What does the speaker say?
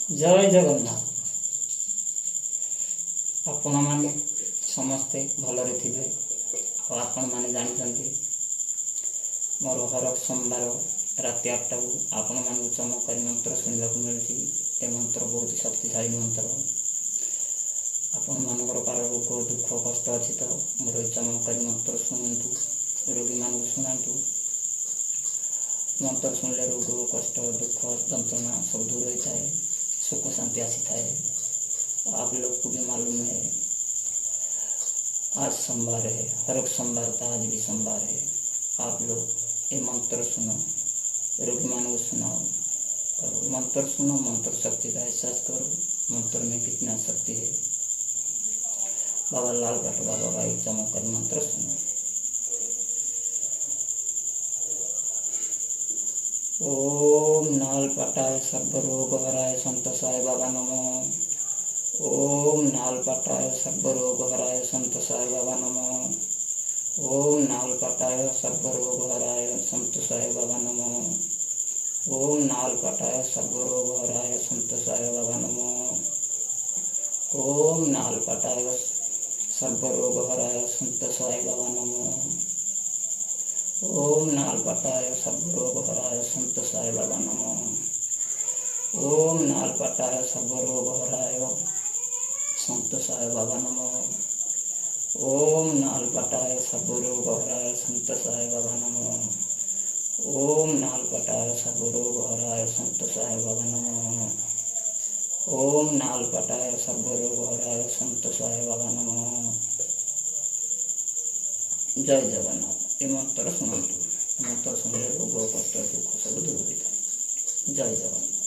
जय जगन्नाथ। आपण मैंने समस्ते भलरे थे। आपण मैंने जानते मोर हर सोमवार राति 8 को आपण मान चमत्कारी मंत्र शुणा मिलती। ए मंत्र बहुत ही शक्तिशाली मंत्र। आपण मानकर कार रोग दुख कष्ट अच्छी तो मोर चमत्कारी मंत्र शुणु। रोगी मान शुणु। मंत्र शुणिले रोग कष्ट दुख जंत्रणा सब दूर होता है। सुख शांति आसी थाए। आप लोग को भी मालूम है आज सोमवार है। हर एक सोमवार था, आज भी सोमवार है। आप लोग ये मंत्र सुनो, रोगी मान को सुनाओ और मंत्र सुनो। मंत्र शक्ति का एहसास करो। मंत्र में कितना शक्ति है। बाबा लाल भट्ट बाबा का एक चमत्कारी मंत्र सुनो। ओम नाल पटाय सर्वरोग हराय संत साई बाबा नमो। ओम नाल पटाय सर्वरोग हराय संत साई बाबा नमो। ओम नाल पटाय सर्वरोग हराय संत साई बाबा नमो। ओम नाल पटाय सर्वरोग हराय संत साई बाबा नमो। ओम नाल पटाय सर्वरोग हराय संत साई बाबा नमो। ओम नाल पटाय सर्वरोग हराय संत साई बाबा नमो। ओम नाल पटाय सर्वरोग हराय संत साई बाबा नमो। ओम नाल पटाय सर्वरोग हराय संत साई बाबा नमो। ओम नाल पटाय सर्वरोग हराय संत साई बाबा नमो। ओम नाल पटाय सर्वरोग हराय संत साई बाबा नमो। जय जगन्नाथ। ये मंत्र शुणु। मंत्र शुणिले रोग कष्ट दुख सब दूर होता है। जय जगन्नाथ।